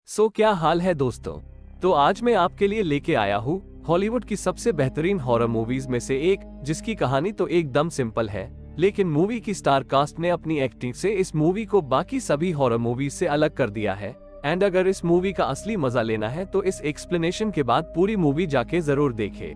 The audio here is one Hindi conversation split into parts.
क्या हाल है दोस्तों। तो आज मैं आपके लिए लेके आया हूँ हॉलीवुड की सबसे बेहतरीन हॉरर मूवीज में से एक, जिसकी कहानी तो एकदम सिंपल है, लेकिन मूवी की स्टार कास्ट ने अपनी एक्टिंग से इस मूवी को बाकी सभी हॉरर मूवीज से अलग कर दिया है। एंड अगर इस मूवी का असली मजा लेना है तो इस एक्सप्लेनेशन के बाद पूरी मूवी जाके जरूर देखे।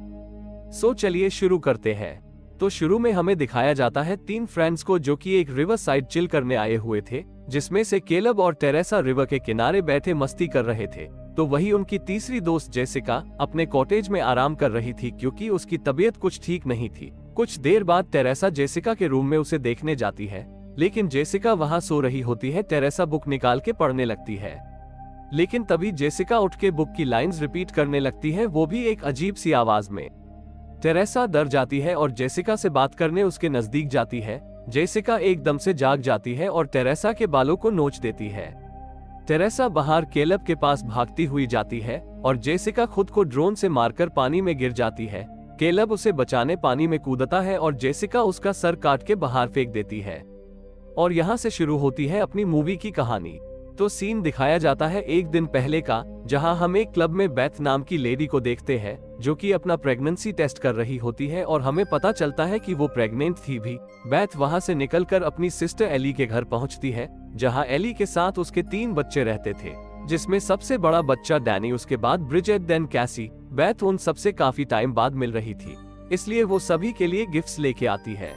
चलिए शुरू करते हैं। तो शुरू में हमें दिखाया जाता है तीन फ्रेंड्स को जो कि एक रिवर साइड चिल करने आए हुए थे, जिसमें से केलब और टेरेसा रिवर के किनारे बैठे मस्ती कर रहे थे। तो वही उनकी तीसरी दोस्त जेसिका अपने कॉटेज में आराम कर रही थी क्योंकि उसकी तबीयत कुछ ठीक नहीं थी। कुछ देर बाद टेरेसा जेसिका के रूम में उसे देखने जाती है, लेकिन जेसिका वहां सो रही होती है। टेरेसा बुक निकाल के पढ़ने लगती है, लेकिन तभी जेसिका उठ के बुक की लाइंस रिपीट करने लगती है, वो भी एक अजीब सी आवाज में। टेरेसा डर जाती है और जेसिका से बात करने उसके नजदीक जाती है। जेसिका एकदम से जाग जाती है और टेरेसा के बालों को नोच देती है। टेरेसा बाहर केलब के पास भागती हुई जाती है और जेसिका खुद को ड्रोन से मारकर पानी में गिर जाती है। केलब उसे बचाने पानी में कूदता है और जेसिका उसका सर काट के बाहर फेंक देती है। और यहाँ से शुरू होती है अपनी मूवी की कहानी। तो सीन दिखाया जाता है एक दिन पहले का, जहां हम एक क्लब में बेथ नाम की लेडी को देखते हैं जो कि अपना प्रेगनेंसी टेस्ट कर रही होती है और हमें पता चलता है कि वो प्रेग्नेंट थी भी। बेथ वहां से निकलकर अपनी सिस्टर एली के घर पहुंचती है, जहां एली के साथ उसके 3 बच्चे रहते थे, जिसमें सबसे बड़ा बच्चा डैनी, उसके बाद ब्रिजेट, देन कैसी। बेथ उन सबसे काफी टाइम बाद मिल रही थी, इसलिए वो सभी के लिए गिफ्ट्स लेके आती है,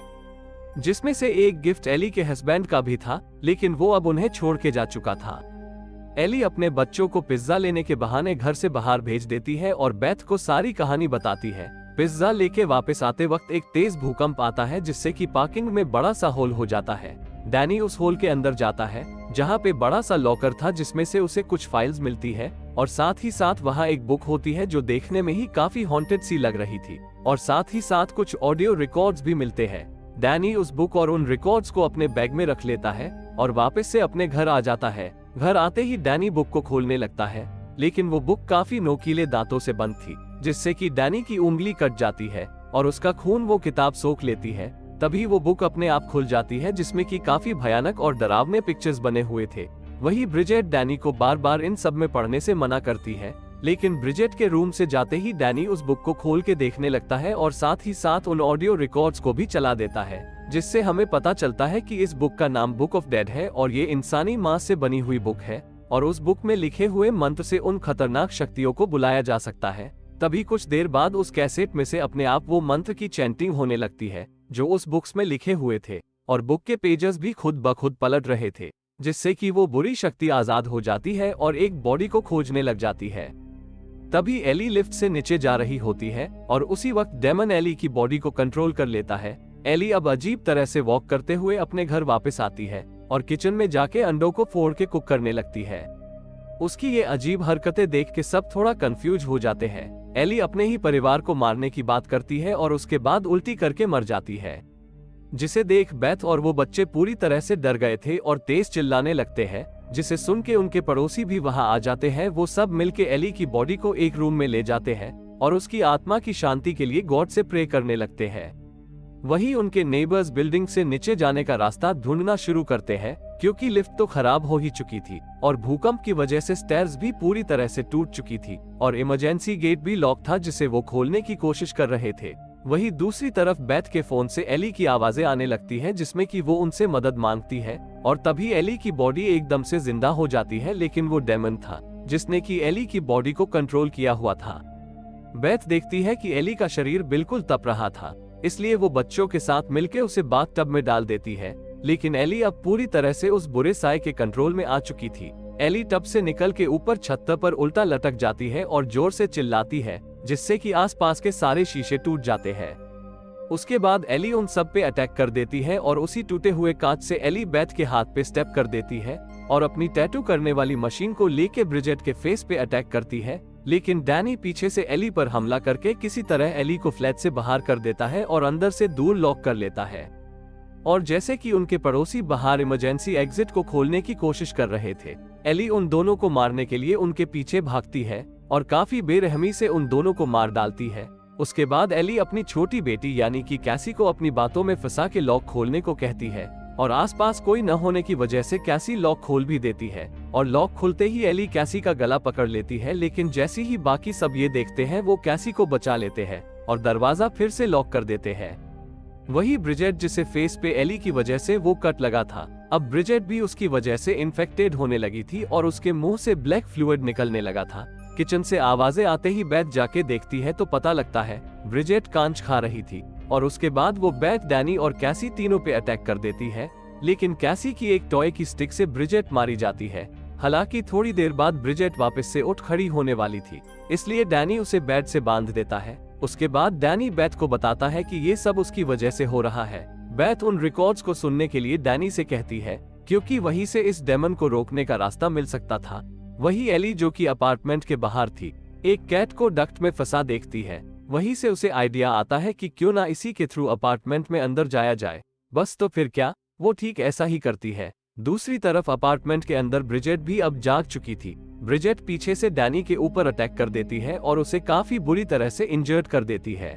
जिसमें से एक गिफ्ट एली के हस्बैंड का भी था, लेकिन वो अब उन्हें छोड़ के जा चुका था। एली अपने बच्चों को पिज्जा लेने के बहाने घर से बाहर भेज देती है और बेथ को सारी कहानी बताती है। पिज्जा लेके वापस आते वक्त एक तेज भूकंप आता है, जिससे कि पार्किंग में बड़ा सा होल हो जाता है। डैनी उस होल के अंदर जाता है, जहाँ पे बड़ा सा लॉकर था जिसमें से उसे कुछ फाइल्स मिलती है और साथ ही साथ वहाँ एक बुक होती है जो देखने में ही काफी हॉन्टेड सी लग रही थी, और साथ ही साथ कुछ ऑडियो रिकॉर्ड्स भी मिलते हैं। डैनी उस बुक और उन रिकॉर्ड्स को अपने बैग में रख लेता है और वापस से अपने घर आ जाता है। घर आते ही डैनी बुक को खोलने लगता है, लेकिन वो बुक काफी नोकीले दांतों से बंद थी, जिससे कि डैनी की उंगली कट जाती है और उसका खून वो किताब सोख लेती है। तभी वो बुक अपने आप खुल जाती है, जिसमें कि काफी भयानक और डरावने पिक्चर्स बने हुए थे। वही ब्रिजेट डैनी को बार बार इन सब में पढ़ने से मना करती है, लेकिन ब्रिजेट के रूम से जाते ही डैनी उस बुक को खोल के देखने लगता है और साथ ही साथ उन ऑडियो रिकॉर्ड्स को भी चला देता है, जिससे हमें पता चलता है कि इस बुक का नाम बुक ऑफ डेड है और ये इंसानी मांस से बनी हुई बुक है और उस बुक में लिखे हुए मंत्र से उन खतरनाक शक्तियों को बुलाया जा सकता है। तभी कुछ देर बाद उस कैसेट में से अपने आप वो मंत्र की चैंटिंग होने लगती है जो उस बुक्स में लिखे हुए थे, और बुक के पेजेस भी खुद ब खुद पलट रहे थे, जिससे कि वो बुरी शक्ति आजाद हो जाती है और एक बॉडी को खोजने लग जाती है। तभी एली लिफ्ट से नीचे जा रही होती है और उसी वक्त डेमन एली की बॉडी को कंट्रोल कर लेता है। एली अब अजीब तरह से वॉक करते हुए अपने घर वापस आती है और किचन में जाके अंडों को फोड़ के कुक करने लगती है। उसकी ये अजीब हरकतें देख के सब थोड़ा कंफ्यूज हो जाते हैं। एली अपने ही परिवार को मारने की बात करती है और उसके बाद उल्टी करके मर जाती है, जिसे देख बेथ और वो बच्चे पूरी तरह से डर गए थे और तेज चिल्लाने लगते हैं, जिसे सुन के उनके पड़ोसी भी वहां आ जाते हैं। वो सब मिलके एली की बॉडी को एक रूम में ले जाते हैं और उसकी आत्मा की शांति के लिए गॉड से प्रे करने लगते हैं। वहीं उनके नेबर्स बिल्डिंग से नीचे जाने का रास्ता ढूंढना शुरू करते हैं, क्योंकि लिफ्ट तो खराब हो ही चुकी थी और भूकंप की वजह से स्टेयर्स भी पूरी तरह से टूट चुकी थी और इमरजेंसी गेट भी लॉक था, जिसे वो खोलने की कोशिश कर रहे थे। वहीं दूसरी तरफ बेथ के फोन से एली की आवाजें आने लगती हैं, जिसमें कि वो उनसे मदद मांगती है, और तभी एली की बॉडी एकदम से जिंदा हो जाती है, लेकिन वो डेमन था जिसने कि एली की बॉडी को कंट्रोल किया हुआ था। बेथ देखती है कि एली का शरीर बिल्कुल तप रहा था, इसलिए वो बच्चों के साथ मिलकर उसे बाथ टब में डाल देती है, लेकिन एली अब पूरी तरह से उस बुरे साए के कंट्रोल में आ चुकी थी। एली टब से निकल के ऊपर छत पर उल्टा लटक जाती है और जोर से चिल्लाती है, जिससे कि आसपास के सारे शीशे टूट जाते हैं। उसके बाद एली उन सब पे अटैक कर देती है और उसी टूटे हुए कांच से एली बेथ के हाथ पे स्टेप कर देती है और अपनी टैटू करने वाली मशीन को लेके ब्रिजेट के फेस पे अटैक करती है, लेकिन डैनी पीछे से एली पर हमला करके किसी तरह एली को फ्लैट से बाहर कर देता है और अंदर से दूर लॉक कर लेता है। और जैसे कि उनके पड़ोसी बाहर इमरजेंसी एग्जिट को खोलने की कोशिश कर रहे थे, एली उन दोनों को मारने के लिए उनके पीछे भागती है और काफी बेरहमी से उन दोनों को मार डालती है। उसके बाद एली अपनी छोटी बेटी यानी कि कैसी को अपनी बातों में फंसा के लॉक खोलने को कहती है और आसपास कोई न होने की वजह से कैसी लॉक खोल भी देती है और लॉक खुलते ही एली कैसी का गला पकड़ लेती है, लेकिन जैसी ही बाकी सब ये देखते हैं वो कैसी को बचा लेते हैं और दरवाजा फिर से लॉक कर देते हैं। वही ब्रिजेट जिसे फेस पे एली की वजह से वो कट लगा था, अब ब्रिजेट भी उसकी वजह से इन्फेक्टेड होने लगी थी और उसके मुंह से ब्लैक फ्लूइड निकलने लगा था। किचन से आवाजें आते ही बेथ जाके देखती है तो पता लगता है ब्रिजेट कांच खा रही थी और उसके बाद वो बेथ, डैनी और कैसी तीनों पे अटैक कर देती है, लेकिन कैसी की एक टॉय की स्टिक से ब्रिजेट मारी जाती है। हालांकि थोड़ी देर बाद ब्रिजेट वापस से उठ खड़ी होने वाली थी, इसलिए डैनी उसे बेड से बांध देता है। उसके बाद डैनी बेथ को बताता है कि ये सब उसकी वजह से हो रहा है। बेथ उन रिकॉर्ड्स को सुनने के लिए डैनी से कहती है क्योंकि वहीं से इस डेमन को रोकने का रास्ता मिल सकता था। वही एली जो कि अपार्टमेंट के बाहर थी, एक कैट को डक्ट में फंसा देखती है। वहीं से उसे आइडिया आता है कि क्यों ना इसी के थ्रू अपार्टमेंट में अंदर जाया जाए। बस तो फिर क्या, वो ठीक ऐसा ही करती है। दूसरी तरफ अपार्टमेंट के अंदर ब्रिजेट भी अब जाग चुकी थी। ब्रिजेट पीछे से डैनी के ऊपर अटैक कर देती है और उसे काफी बुरी तरह से इंजर्ड कर देती है,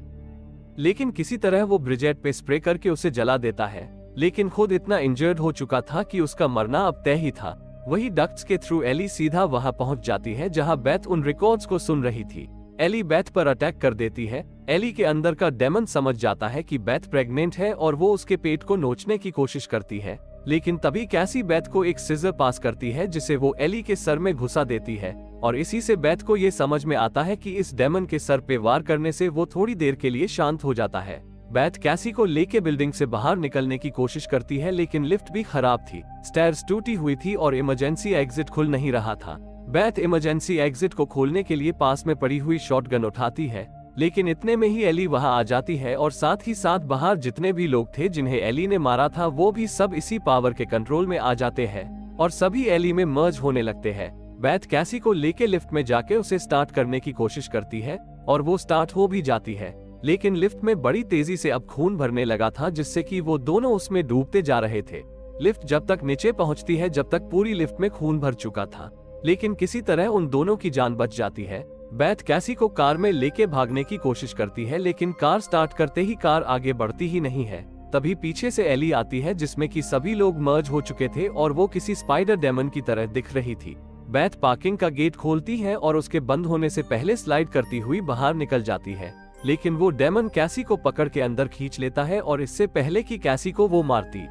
लेकिन किसी तरह वो ब्रिजेट पे स्प्रे करके उसे जला देता है, लेकिन खुद इतना इंजर्ड हो चुका था कि उसका मरना अब तय ही था। वही डक्ट्स के थ्रू एली सीधा वहां पहुंच जाती है जहां बेथ उन रिकॉर्ड्स को सुन रही थी। एली बेथ पर अटैक कर देती है। एली के अंदर का डेमन समझ जाता है कि बेथ प्रेग्नेंट है और वो उसके पेट को नोचने की कोशिश करती है, लेकिन तभी कैसी बेथ को एक सिजर पास करती है जिसे वो एली के सर में घुसा देती है और इसी से बेथ को ये समझ में आता है कि इस डेमन के सर पे वार करने से वो थोड़ी देर के लिए शांत हो जाता है। बेथ कैसी को लेके बिल्डिंग से बाहर निकलने की कोशिश करती है, लेकिन लिफ्ट भी खराब थी, स्टेयर्स टूटी हुई थी और इमरजेंसी एग्जिट खुल नहीं रहा था। बेथ इमरजेंसी एग्जिट को खोलने के लिए पास में पड़ी हुई शॉटगन उठाती है, लेकिन इतने में ही एली वहां आ जाती है और साथ ही साथ बाहर जितने भी लोग थे जिन्हें एली ने मारा था वो भी सब इसी पावर के कंट्रोल में आ जाते हैं और सभी एली में मर्ज होने लगते हैं। बेथ कैसी को लेके लिफ्ट में जाके उसे स्टार्ट करने की कोशिश करती है और वो स्टार्ट हो भी जाती है, लेकिन लिफ्ट में बड़ी तेजी से अब खून भरने लगा था जिससे कि वो दोनों उसमें डूबते जा रहे थे। लिफ्ट जब तक नीचे पहुंचती है जब तक पूरी लिफ्ट में खून भर चुका था, लेकिन किसी तरह उन दोनों की जान बच जाती है। बेथ कैसी को कार में लेके भागने की कोशिश करती है, लेकिन कार स्टार्ट करते ही कार आगे बढ़ती ही नहीं है। तभी पीछे से एली आती है जिसमें कि सभी लोग मर्ज हो चुके थे और वो किसी स्पाइडर डेमन की तरह दिख रही थी। बेथ पार्किंग का गेट खोलती है और उसके बंद होने से पहले स्लाइड करती हुई बाहर निकल जाती है, लेकिन वो डेमन कैसी को पकड़ के अंदर खींच लेता है और इससे पहले कि कैसी को वो मारती,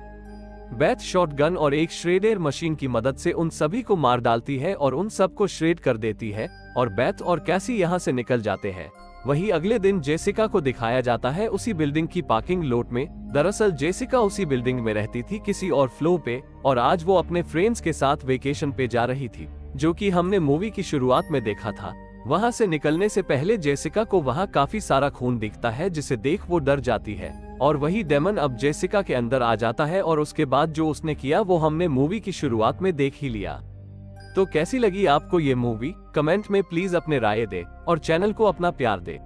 बेथ शॉटगन और एक श्रेडर मशीन की मदद से उन सभी को मार डालती है और उन सबको श्रेड कर देती है और बेथ और कैसी यहाँ से निकल जाते हैं। वही अगले दिन जेसिका को दिखाया जाता है उसी बिल्डिंग की पार्किंग लॉट में। दरअसल जेसिका उसी बिल्डिंग में रहती थी किसी और फ्लोर पे और आज वो अपने फ्रेंड्स के साथ वेकेशन पे जा रही थी, जो कि हमने मूवी की शुरुआत में देखा था। वहां से निकलने से पहले जेसिका को वहां काफी सारा खून दिखता है जिसे देख वो डर जाती है और वही डेमन अब जेसिका के अंदर आ जाता है और उसके बाद जो उसने किया वो हमने मूवी की शुरुआत में देख ही लिया। तो कैसी लगी आपको ये मूवी? कमेंट में प्लीज अपने राय दे और चैनल को अपना प्यार दे।